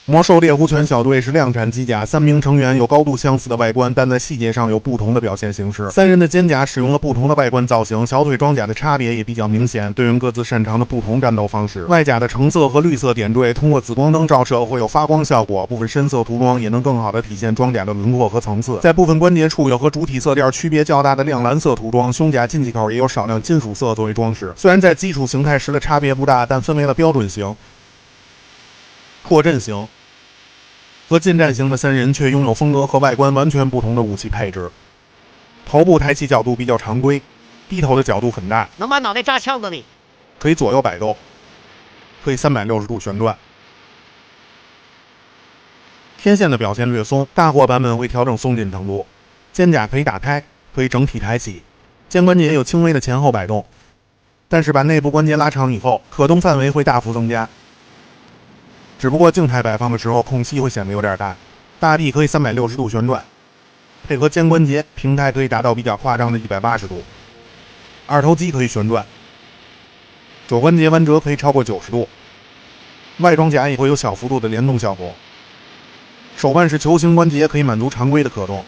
魔兽猎狐犬小队是量产机甲，3名成员有高度相似的外观，但在细节上有不同的表现形式。3人的肩甲使用了不同的外观造型，小腿装甲的差别也比较明显，对应各自擅长的不同战斗方式。外甲的橙色和绿色点缀，通过紫光灯照射会有发光效果，部分深色涂装也能更好的体现装甲的轮廓和层次。在部分关节处有和主体色调区别较大的亮蓝色涂装，胸甲进气口也有少量金属色作为装饰。虽然在基础形态时的差别不大，但分为了标准型、破阵型和近战型的3人却拥有风格和外观完全不同的武器配置。头部抬起角度比较常规，低头的角度很大，能把脑袋扎枪子里，可以左右摆动，可以360度旋转。天线的表现略松，大货版本会调整松紧程度。肩甲可以打开，可以整体抬起，肩关节有轻微的前后摆动，但是把内部关节拉长以后，可动范围会大幅增加。只不过静态摆放的时候空隙会显得有点大。大臂可以360度旋转，配合肩关节，平态可以达到比较夸张的180度。二头肌可以旋转，肘关节弯折可以超过90度。外装甲也会有小幅度的联动效果。手腕是球形关节，可以满足常规的可动。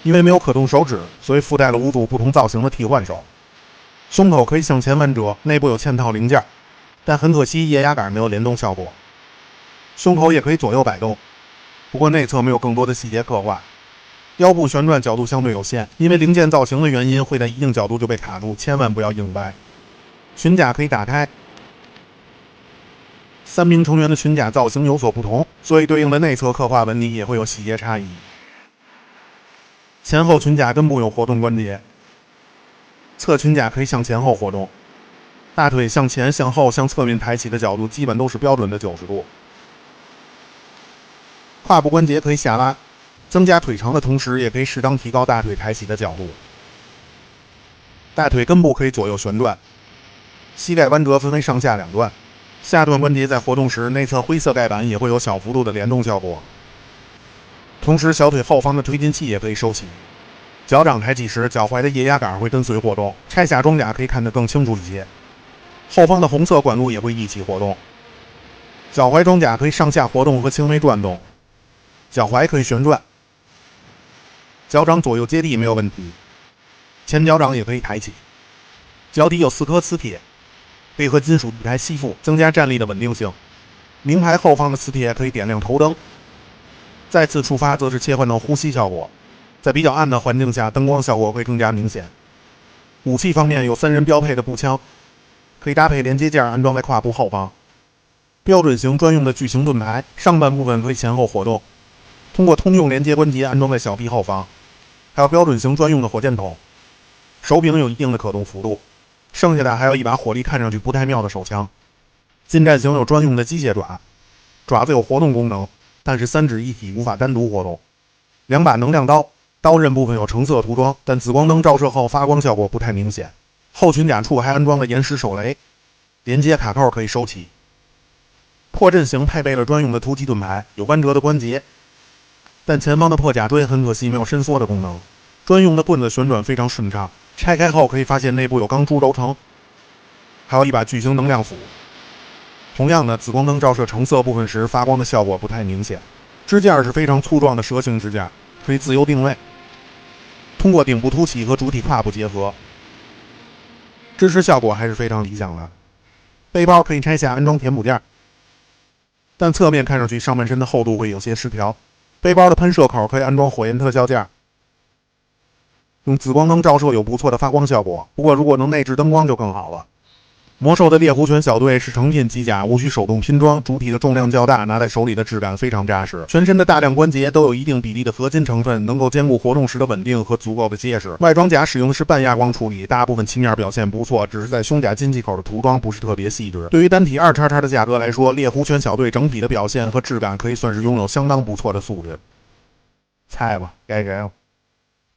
因为没有可动手指，所以附带了5组不同造型的替换手。胸口可以向前弯折，内部有嵌套零件，但很可惜液压杆没有联动效果。胸口也可以左右摆动，不过内侧没有更多的细节刻画。腰部旋转角度相对有限，因为零件造型的原因，会在一定角度就被卡住，千万不要硬掰。裙甲可以打开，3名成员的裙甲造型有所不同，所以对应的内侧刻画纹理也会有细节差异。前后裙甲根部有活动关节，侧裙甲可以向前后活动，大腿向前、向后、向侧面抬起的角度基本都是标准的90度。胯部关节可以下拉，增加腿长的同时，也可以适当提高大腿抬起的角度。大腿根部可以左右旋转，膝盖弯折分为上下2段，下段关节在活动时，内侧灰色盖板也会有小幅度的联动效果。同时，小腿后方的推进器也可以收起。脚掌抬起时，脚踝的液压杆会跟随活动。拆下装甲可以看得更清楚一些，后方的红色管路也会一起活动。脚踝装甲可以上下活动和轻微转动。脚踝可以旋转，脚掌左右接地没有问题，前脚掌也可以抬起。脚底有4颗磁铁，配合金属地台吸附，增加站立的稳定性。名牌后方的磁铁可以点亮头灯，再次触发则是切换到呼吸效果，在比较暗的环境下，灯光效果会更加明显。武器方面有3人标配的步枪，可以搭配连接件安装在胯部后方。标准型专用的巨型盾牌，上半部分可以前后活动。通过通用连接关节安装在小臂后方，还有标准型专用的火箭筒，手柄有一定的可动幅度。剩下的还有一把火力看上去不太妙的手枪。近战型有专用的机械爪，爪子有活动功能，但是3指一体无法单独活动。2把能量刀，刀刃部分有橙色涂装，但紫光灯照射后发光效果不太明显。后裙甲处还安装了岩石手雷，连接卡扣可以收起。破阵型配备了专用的突击盾牌，有弯折的关节，但前方的破甲堆很可惜没有伸缩的功能。专用的棍子旋转非常顺畅，拆开后可以发现内部有钢珠揉成，还有一把巨型能量斧。同样的，紫光灯照射橙色部分时，发光的效果不太明显。支架是非常粗壮的蛇形支架，可以自由定位，通过顶部凸起和主体胯部结合，支持效果还是非常理想的。背包可以拆下安装填补件，但侧面看上去上半身的厚度会有些失调。背包的喷射口可以安装火焰特效件，用紫光灯照射有不错的发光效果，不过如果能内置灯光就更好了。魔兽的猎狐犬小队是成品机甲，无需手动拼装，主体的重量较大，拿在手里的质感非常扎实。全身的大量关节都有一定比例的合金成分，能够兼顾活动时的稳定和足够的结实。外装甲使用的是半亚光处理，大部分漆面表现不错，只是在胸甲进气口的涂装不是特别细致。对于单体2XX的价格来说，猎狐犬小队整体的表现和质感可以算是拥有相当不错的素质。菜吧，该谁了？